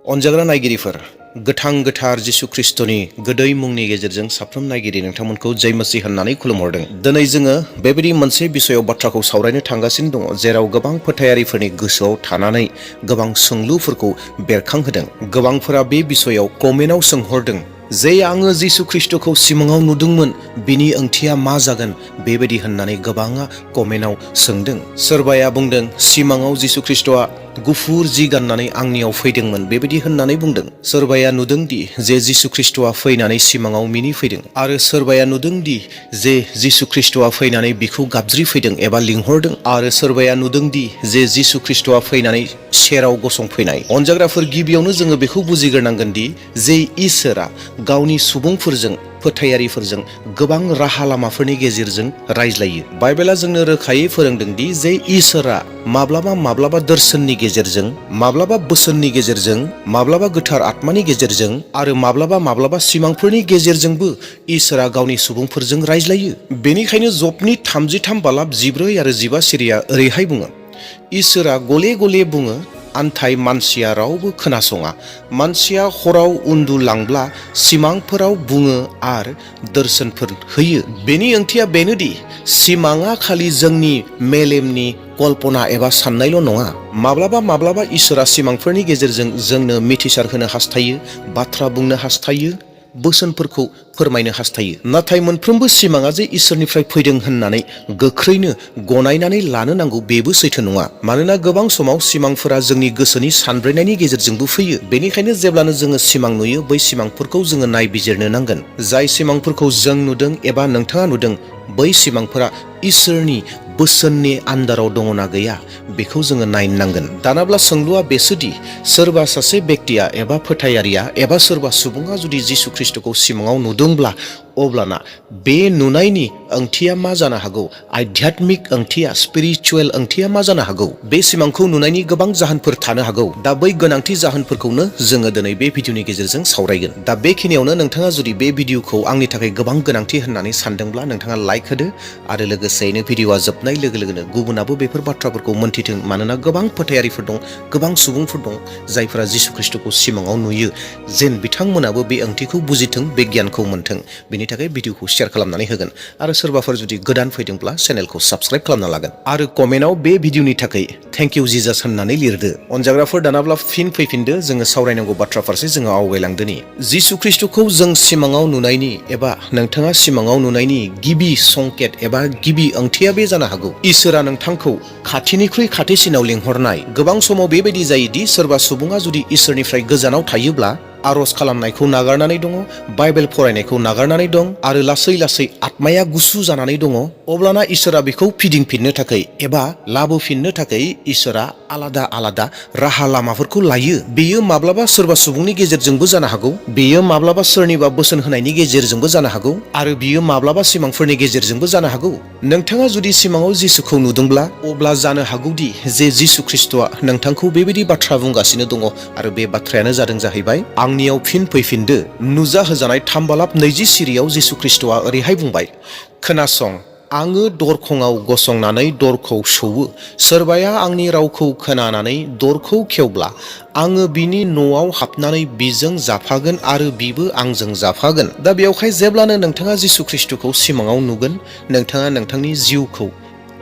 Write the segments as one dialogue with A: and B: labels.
A: अनजाग्रा नायगिरिफोर गोथां गोथार जिसु ख्रिस्टनि गोदै मुंनि गेजेरजों साफ्रोम नायगिरि नोंथांमोनखौ जय मसीह होननानै खुलुमहरदों। दिनै जोङो बेबायदि मोनसे बिषयाव बाथ्राखौ सावरायनो थांगासिनो दङ, जेराव गोबां फोथायारिफोरनि गोसोआव थानानै गोबां सोंलुफोरखौ बेरखांहोदों। गोबांफोरा बे बिषयाव कमेन्टआव सोंहरदों जे आङो जिसु ख्रिस्टखौ सिमाङाव नुदोंमोन, बिनि ओंथिया मा जागोन बेबायदि होननानै गोबाङा कमेन्टआव सोंदों। सोरबाया बुंदों सिमाङाव जिसु ख्रिस्टआ गुफुर जि गाननानै आंनियाव फैदोंमोन बेबायदि होननानै बुंदों। सोरबाया नुदोंदि जे जिसु ख्रिस्टआ फैनानै सिमाङाव मिनिफैदों, आरो सोरबाया नुदोंदि जे जिसु ख्रिस्टआ फैनानै बिखौ गाबज्रिफैदों एबा लिंहरदों, आरो सोरबाया नुदोंदि जे जिसु ख्रिस्टआ फैनानै सेराव गसंफैनाय। अनजाग्राफोर, गिबियावनो जोङो बेखौ बुजिग्रोनांगोन दि जे इसोरा गावनि सुबुंफोरजों फोथायारिफोरजों गोबां राहा लामाफोरनि गेजेरजों रायज्लायो। बाइबेला जोंनो रोखायै फोरोंदों दि जे इसोरा माब्लाबा दर्शननि गेजेरजों, माब्लाबा बोसोननि गेजेरजों, माब्लाबा गोथार आत्मानि गेजेरजों, आरो माब्लाबा सिमांफोरनि गेजेरजोंबो इसोरा गावनि सुबुंफोरजों रायज्लायो। बेनिखायनो जबनि 33:14 आरो 15 सिरिया ओरैहाय बुङो, इसोरा गले गले बुङो, आन्थाय मानसिया रावबो खोनासङा। मानसिया हराव उन्दुलांब्ला सिमांफोराव बुङो आरो दर्शनफोर होयो। बेनि ओंथिया बेनोदि सिमाङा खालि जोंनि मेलेमनि कल्पना एबा साननायल' नङा। माब्लाबा इसोरा सिमांफोरनि गेजेरजों जोंनो मिथिसार होनो हास्थायो, बाथ्रा बुंनो हास्थायो, बोसोनफोरखौ फोरमायनो हास्थायो। नाथाय मोनफ्रोमबो सिमाङा जे इसोरनिफ्राय फैदों होननानै गोख्रैनो गनायनानै लानो नांगौ बेबो सैथो नङा। मानोना गोबां समाव सिमांफोरा जोंनि गोसोनि सानब्रेनायनि गेजेरजोंबो फैयो। बेनिखायनो जेब्लानो जोङो सिमां नुयो, बै सिमांफोरखौ जोङो नायबिजिरनो नांगोन। जाय सिमांफोरखौ जों नुदों एबा नोंथाङा नुदों, बै सिमांफोरा इसोरनि बोसोननि आन्दाराव दङना गैया बेखौ जोङो नायनो नांगोन। दानाब्ला सोंलुआ बेसोदि सोरबा सासे बेक्तिया एबा फोथायारिया एबा सोरबा सुबुङा जुदि जिसु ख्रिस्टखौ सिमाङाव नुदोंब्ला, अब्लाना बे नुनायनि ओंथिया मा जानो हागौ? आध्यात्मिक ओंथिया, स्पिरिचुवेल ओंथिया मा जानो हागौ? बे सिमांखौ नुनायनि गोबां जाहोनफोर थानो हागौ। दा बै गोनांथि जाहोनफोरखौनो जोङो दिनै बे भिडिअनि गेजेरजों सावरायगोन। दा बेखिनियावनो नोंथाङा जुदि बे भिडिअखौ आंनि थाखाय गोबां गोनांथि होननानै सानदोंब्ला नोंथाङा लाइक होदो, आरो लोगोसेयैनो भिडिअआ जोबनाय लोगो लोगोनो गुबुनाबो बेफोर बाथ्राफोरखौ मोन्थिथों। मानोना गोबां फोथायारिफोर दं, गोबां सुबुंफोर दं जायफोरा जिसु ख्रिस्टखौ सिमाङाव नुयो, जेन बिथांमोनाबो बे ओंथिखौ बुजिथों, बे गियानखौ मोन्थों। बेनि थाखाय भिडिअखौ शेयार खालामनानै होगोन, आरो सोरबाफोर जुदि गोदान फैदोंब्ला चेनेलखौ साबस्क्राइब खालामना लागोन, आरो कमेन्टआव बे भिडिअनि थाखाय थेंक इउ जिजास होननानै लिरदो। अनजाग्राफोर, दानाब्ला फिन फैफिनदो, जोङो सावरायनांगौ बाथ्रा फारसे जोङो आवगायलांदोनि। जिसु ख्रिस्टखौ जों सिमाङाव नुनायनि एबा नोंथाङा सिमाङाव नुनायनि गिबि संकेत एबा गिबि ओंथिया बे जानो हागौ, इसोरा नोंथांखौ खाथिनिख्रुइ खाथिसिनाव लिंहरनाय। गोबां समाव बेबायदि जायोदि सोरबा सुबुङा जुदि इसोरनिफ्राय गोजानाव थायोब्ला आरज खालामनायखौ नागारनानै दङ, बाइबेल फरायनायखौ नागारनानै दं, आरो लासै आत्माया गुसु जानानै दङ, अब्लाना इसोरा बेखौ फिदिंफिननो थाखाय एबा लाबोफिननो थाखाय इसोरा आलादा राहा लामाफोरखौ लायो। बेयो माब्लाबा सोरबा सुबुंनि गेजेरजोंबो जानो हागौ, बेयो माब्लाबा सोरनिबा बोसोन होनायनि गेजेरजोंबो जानो हागौ, आरो बियो माब्लाबा सिमांफोरनि गेजेरजोंबो जानो हागौ। नोंथाङा जुदि सिमाङाव जिसुखौ नुदोंब्ला, अब्ला जानो हागौदि जे जिसु ख्रिस्टआ नोंथांखौ बेबायदि बाथ्रा बुंगासिनो दङ, आरो बे बाथ्रायानो जादों जाहैबाय, आंनियाव फिन फैफिनदो। नुजा होजानाय 3:20 सिरियाव जिसु ख्रिस्टआ ओरैहाय बुंबाय, खोनासं, आङो दरखंआव गसंनानै दरखौ सौवो। सोरबाया आंनि रावखौ खोनानानै दरखौ खेवब्ला, आङो बिनि न'आव हाबनानै बिजों जाफागोन आरो बिबो आंजों जाफागोन। दा बेवहाय जेब्लानो नोंथाङा जिसु ख्रिस्टखौ सिमाङाव नुगोन, नोंथाङा नोंथांनि जिउखौ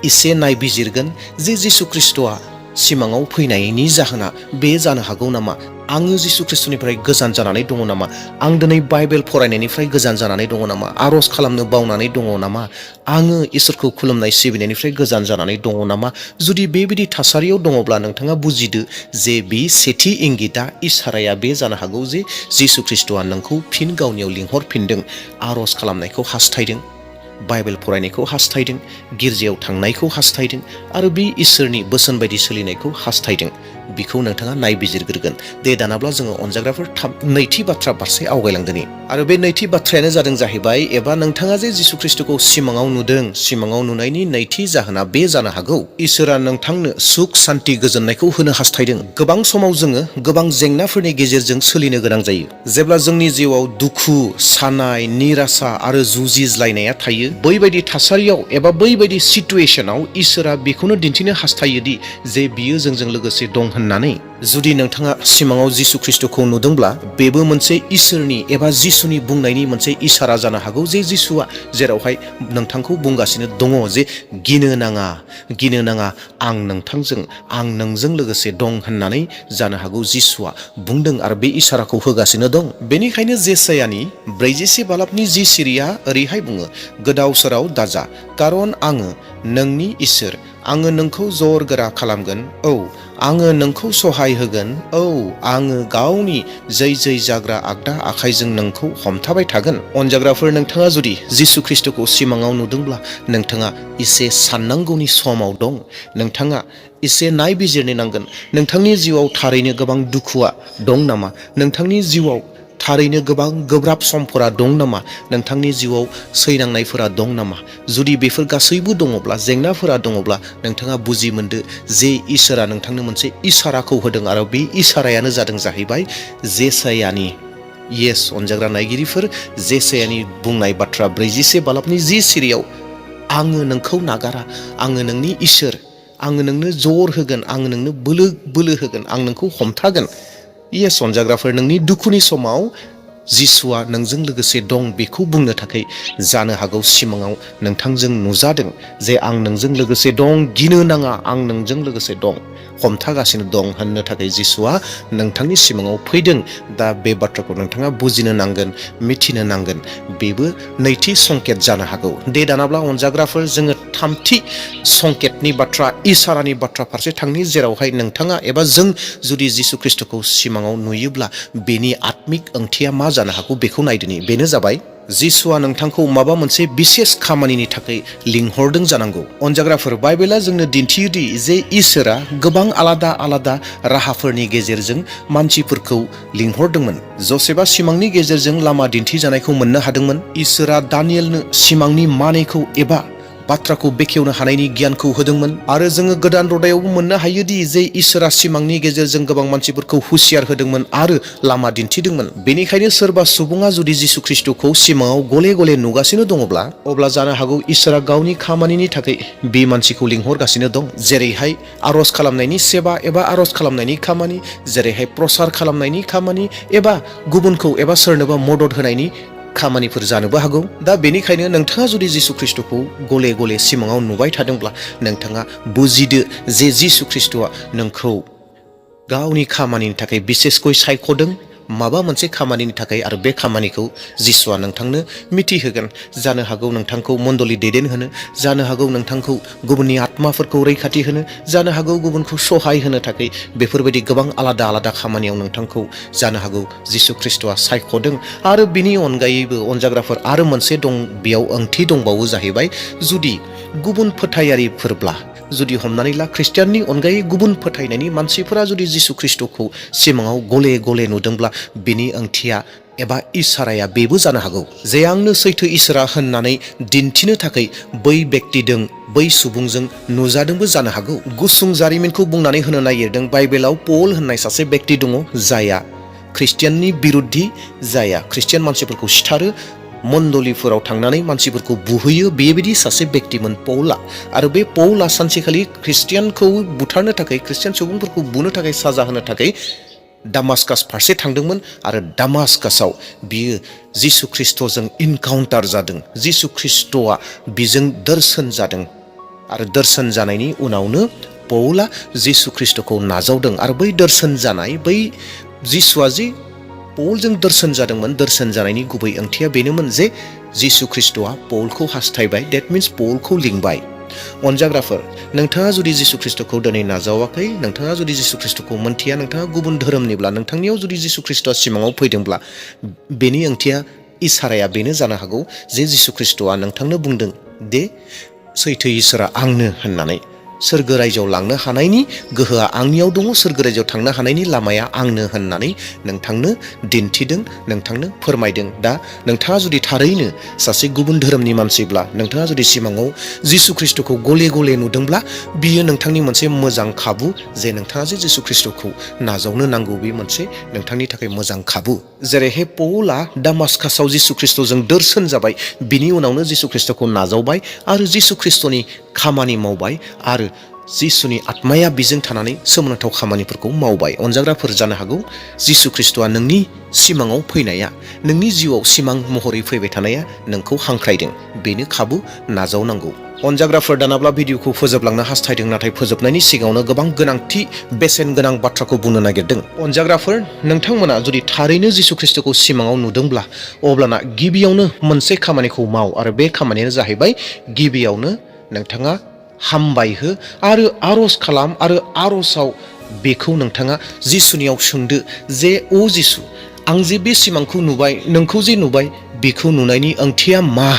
A: एसे नायबिजिरगोन जे जिसु ख्रिस्टआ सिमाङाव फैनायनि जाहोना बे जानो हागौ नामा? आङो जिसु ख्रिस्टनिफ्राय गोजान जानानै दङ नामा? आं दिनै बाइबेल फरायनायनिफ्राय गोजान जानानै दङ नामा? आरज खालामनो बावनानै दङ नामा? आङो इसोरखौ खुलुमनाय सिबिनायनिफ्राय गोजान जानानै दङ नामा? जुदि बेबायदि थासारियाव दङब्ला नोंथाङा बुजिदो जे बे सेथि इंगितआ, इसाराया बे जानो हागौ जे जिसु ख्रिस्टआ नोंखौ फिन गावनियाव लिंहरफिनदों, आरज खालामनायखौ हास्थायदों, बाइबेल फरायनायखौ हास्थायदों, गिर्जायाव थांनायखौ हास्थायदों, आरो बे इसोरनि बोसोन बायदि सोलिनायखौ हास्थायदों। बिखौ नोंथाङा नायबिजिरग्रोगोन। दे दानाब्ला जोङो अनजाग्राफोर नैथि बाथ्रा फारसे आवगायलांदोनि। आरो बे नैथि बाथ्रायानो जादों जाहैबाय, एबा नोंथाङा जे जिसु ख्रिस्टखौ सिमाङाव नुदों, सिमाङाव नुनायनि नैथि जाहोना बे जानो हागौ, इसोरा नोंथांनो सुख सान्ति गोजोननायखौ होनो हास्थायदों। गोबां समाव जोङो गोबां जेंनाफोरनि गेजेरजों सोलिनो गोनां जायो। जेब्ला जोंनि जिउआव दुखु, सानाय, निरासा आरो जुजिज्लायनाया थायो, बैबायदि थासारियाव एबा बैबायदि सिटुएसनाव इसोरा बेखौनो दिन्थिनो हास्थायोदि जे बियो जोंजों लोगोसे दं होननानै। जुदि नोंथाङा सिमाङाव जिसु ख्रिस्टखौ नुदोंब्ला बेबो मोनसे इसोरनि एबा जिसुनि बुंनायनि मोनसे इसारा जानो हागौ जे जिसुआ जेरावहाय नोंथांखौ बुंगासिनो दङ जे गिनो नाङा आं नोंथांजों आं नोंजों लोगोसे दं होननानै जानो हागौ जिसुआ बुंदों आरो बे इसाराखौ होगासिनो दं। बेनिखायनो जेसायानि 44 बालाबनि 10 सिरिया ओरैहाय बुङो, गोदाव सोराव दाजा, कारन आङो नोंनि इसोर, आङो नोंखौ जर गोरा खालामगोन, औ आङो नोंखौ सहाय होगोन, औ आङो गावनि जै जाग्रा आगदा आखाइजों नोंखौ हमथाबाय थागोन। अनजाग्राफोर, नोंथाङा जुदि जिसु ख्रिस्टखौ सिमाङाव नुदोंब्ला नोंथाङा एसे साननांगौनि समाव दं। नोंथाङा एसे नायबिजिरनो नांगोन। नोंथांनि जिउआव थारैनो गोबां दुखुआ दं नामा? नोंथांनि जिउआव थारैनो गोबां गोब्राब समफोरा दं नामा? नोंथांनि जिउआव सैनांनायफोरा दं नामा? जुदि बेफोर गासैबो दङब्ला, जेंनाफोरा दङब्ला, नोंथाङा बुजि मोनदो जे इसोरा नोंथांनो मोनसे इसाराखौ होदों आरो बे इसारायानो जादों जाहैबाय जेसायानि। येस अनजाग्रा नायगिरिफोर, जेसायानि बुंनाय बाथ्रा 44 बालाबनि 10 सिरियाव, आङो नोंखौ नागारा, आङो नोंनि इसोर, आङो नोंनो जर होगोन, आङो नोंनो बोलो होगोन, आं नोंखौ हमथागोन। येस अनजाग्राफोर, नोंनि दुखुनि समाव जिसुआ नोंजों लोगोसे दं बेखौ बुंनो थाखाय जानो हागौ सिमाङाव नोंथांजों नुजादों जे आं नोंजों लोगोसे दं, गिनो नाङा, आं नोंजों लोगोसे दं, हमथागासिनो दं होननो थाखाय जिसुआ नोंथांनि सिमाङाव फैदों। दा बे बाथ्राखौ नोंथाङा बुजिनो नांगोन, मिथिनो नांगोन। बेबो नैथि संकेत जानो हागौ। दे दानाब्ला अनजाग्राफोर, जोङो थामथि संकेतनि बाथ्रा, इसारानि बाथ्रा फारसे थांनि, जेरावहाय नोंथाङा एबा जों जुदि जिसु ख्रिस्टखौ सिमाङाव नुयोब्ला बेनि आत्मिक ओंथिया मा जानो हागौ बेखौ नायदिनि। बेनो जाबाय जिसुआ नोंथांखौ माबा मोनसे बिसेस खामानिनि थाखाय लिंहरदों जानांगौ। अनजाग्राफोर, बाइबेला जोंनो दिन्थियोदि जे इसोरा गोबां आलादा राहाफोरनि गेजेरजों मानसिफोरखौ लिंहरदोंमोन। जसेफआ सिमांनि गेजेरजों लामा दिन्थिजानायखौ मोननो हादोंमोन। इसोरा दानियेलनो सिमांनि मानेखौ एबा बाथ्राखौ बेखेवनो हानायनि गियानखौ होदोंमोन। आरो जोङो गोदान रदायावबो मोननो हायोदि जे इसोरा सिमांनि गेजेरजों गोबां मानसिफोरखौ हुसियार होदोंमोन आरो लामा दिन्थिदोंमन। बेनिखायनो सोरबा सुबुङा जुदि जिसु ख्रिस्टखौ सिमाङाव गले नुगासिनो दङब्ला, अब्ला जानो हागौ इसोरा गावनि खामानिनि थाखाय बे मानसिखौ लिंहरगासिनो दं। जेरैहाय आरज खालामनायनि सेबा एबा आरज खालामनायनि खामानि, जेरैहाय प्रसार खालामनायनि खामानि, एबा गुबुनखौ एबा सोरनोबा मदद होनायनि खामानिफोर जानोबो हागौ। दा बेनिखायनो नोंथाङा जुदि जिसु ख्रिस्टखौ गले सिमाङाव नुबाय थादोंब्ला नोंथाङा बुजिदो जे जिसु ख्रिस्टआ नोंखौ गावनि खामानिनि थाखाय बिसेसखै सायख'दों, माबा मोनसे खामानिनि थाखाय, आरो बे खामानिखौ जिसुआ नोंथांनो मिथिहोगोन। जानो हागौ नोंथांखौ मण्डली दैदेनहोनो, जानो हागौ नोंथांखौ गुबुननि आत्माफोरखौ रैखाथि होनो, जानो हागौ गुबुनखौ सहाय होनो थाखाय, बेफोरबायदि गोबां आलादा खामानियाव नोंथांखौ जानो हागौ जिसु ख्रिस्टआ सायख'दों। आरो बिनि अनगायैबो अनजाग्राफोर, आरो मोनसे दं, बेयाव ओंथि दंबावो जाहैबाय, जुदि गुबुन फोथायारिफोरब्ला, जुदि हमनानै ला ख्रिस्टियाननि अनगायै गुबुन फोथायनायनि मानसिफोरा जुदि जिसु ख्रिस्टखौ सिमाङाव गले नुदोंब्ला बेनि ओंथिया एबा इसाराया बेबो जानो हागौ जे आंनो सैथो इसोरा होननानै दिन्थिनो थाखाय बै बेक्तिजों, बै सुबुंजों नुजादोंबो जानो हागौ। गुसुं जारिमिनखौ बुंनानै होनो नागिरदों। बाइबेलाव पल होननाय सासे बेक्ति दङ, जायहा ख्रिस्टियाननि बिरुद्धि, जायहा ख्रिस्टियान मानसिफोरखौ सिथारो, मण्डलीफोराव थांनानै मानसिफोरखौ बुहोयो, बेबायदि सासे बेक्तिमोन पौला। आरो बे पौला सानसेखालि ख्रिस्टियानखौ बुथारनो थाखाय, ख्रिस्टियान सुबुंफोरखौ बुनो थाखाय, साजा होनो थाखाय दामास्कास फारसे थांदोंमोन। आरो दामास्कासाव बियो जिसु ख्रिस्टजों इनकाउन्टार जादों। जिसु ख्रिस्टआ बिजों दर्शन जादों। आरो दर्शन जानायनि उनावनो पौला जिसु ख्रिस्टखौ नाजावदों। आरो बै दर्शन जानाय, बै जिसुआ जि पौलजों दर्शन जादोंमोन, दर्शन जानायनि गुबै ओंथिया बेनोमोन जे जिसु ख्रिस्टआ पौलखौ हास्थायबाय, डेट मिन्स पौलखौ लिंबाय। अनजाग्राफोर, नोंथाङा जुदि जिसु ख्रिस्टखौ दिनै नाजावाखै, नोंथाङा जुदि जिसु ख्रिस्टखौ मोनथिया, नोंथाङा गुबुन धोरोमनिब्ला, नोंथांनियाव जुदि जिसु ख्रिस्टआ सिमाङाव फैदोंब्ला, बेनि ओंथिया, इसाराया बेनो जानो हागौ जे जिसु ख्रिस्टआ नोंथांनो बुंदों दे सैथो इसोरा आंनो होननानै, सोरगो रायजोआव लांनो हानायनि गोहोआ आंनियाव दङ, सोरगो रायजोआव थांनो हानायनि लामाया आंनो होननानै नोंथांनो दिन्थिदों, नोंथांनो फोरमायदों। दा नोंथाङा जुदि थारैनो सासे गुबुन धोरोमनि मानसिब्ला, नोंथाङा जुदि सिमाङाव जिसु ख्रिस्टखौ गले नुदोंब्ला, बियो नोंथांनि मोनसे मोजां खाबु जे नोंथाङा जे जिसु ख्रिस्टखौ नाजावनो नांगौ। बे मोनसे नोंथांनि थाखाय मोजां खाबु। जेरैहाय पौला दामास्कासाव जिसु ख्रिस्टजों दर्शन जाबाय, बिनि उनावनो जिसु ख्रिस्टखौ नाजावबाय आरो जिसु ख्रिस्टनि खामानि मावबाय, आरो जिसुनि आत्माया बिजों थानानै सोमोनांथाव खामानिफोरखौ मावबाय। अनजाग्राफोर जानो हागौ जिसु ख्रिस्ट'आ नोंनि सिमाङाव फैनाया, नोंनि जिउआव सिमां महरै फैबाय थानाया नोंखौ हांख्रायदों। बेनो खाबु, नाजावनांगौ। अनजाग्राफोर दानाब्ला भिडिअखौ फोजोबलांनो हास्थायदों, नाथाय फोजोबनायनि सिगाङावनो गोबां गोनांथि बेसेन गोनां बाथ्राखौ बुंनो नागिरदों। अनजाग्राफोर, नोंथांमोना जुदि थारैनो जिसु ख्रिस्ट'खौ सिमाङाव नुदोंब्ला अब्लाना गिबियावनो मोनसे खामानिखौ माव, आरो बे खामानियानो जाहैबाय गिबियावनो नोंथाङा हामबाय हो आरो आर'ज खालाम, आरो आर'जआव बेखौ नोंथाङा जिसुनियाव सोंदो जे अ जिसु, आं जे बे सिमांखौ नुबाय, नोंखौ जे नुबाय, बेखौ नुनायनि ओंथिया मा?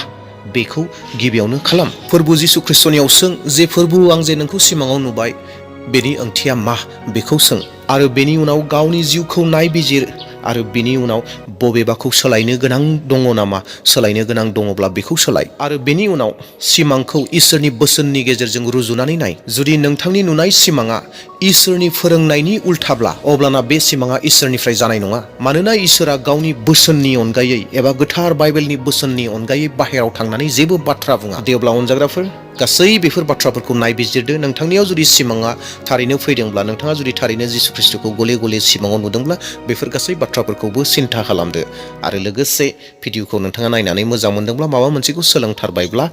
A: बेखौ गिबियावनो खालाम। फोरबु जिसु ख्रिस्ट'नियाव सों जे फोरबु, आं जे नोंखौ सिमाङाव नुबाय, बेनि ओंथिया मा? बेखौ सों। आरो बेनि उनाव गावनि जिउखौ नायबिजिर, आरो बेनि उनाव बबेबाखौ सोलायनो गोनां दङ नामा? सोलायनो गोनां दङब्ला बेखौ सोलाय। आरो बेनि उनाव सिमांखौ इसोरनि बोसोननि गेजेरजों रुजुनानै नाय। जुदि नोंथांनि नुनाय सिमाङा इसोरनि फोरोंनायनि उल्थाब्ला अब्लाना बे सिमाङा इसोरनिफ्राय जानाय नङा। मानोना इसोरा गावनि बोसोननि अनगायै एबा गोथार बाइबेलनि बोसोननि अनगायै बाहेरायाव थांनानै जेबो बाथ्रा बुङा। देवब्ला अनजाग्राफोर, गासै बेफोर बाथ्राफोरखौ नायबिजिरदो। नोंथांनियाव जुदि सिमाङा थारैनो फैदोंब्ला, नोंथाङा जुदि थारैनो जिसु ख्रिस्ट'खौ गले गले सिमाङाव नुदोंब्ला, बेफोर गासै बाथ्राफोरखौबो सिन्था खालामदो। आरो लोगोसे भिडिअखौ नोंथाङा नायनानै मोजां मोनदोंब्ला, माबा मोनसेखौ सोलोंथारबायब्ला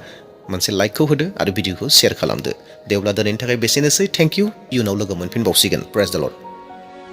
A: मोनसे लाइकखौ होदो आरो भिडिअखौ शेयार खालामदो। देवब्ला दिनैनि थाखाय बेसेनोसै। Thank you. इयुनाव लोगो मोनफिनबावसिगोन। प्रेज द लर्ड।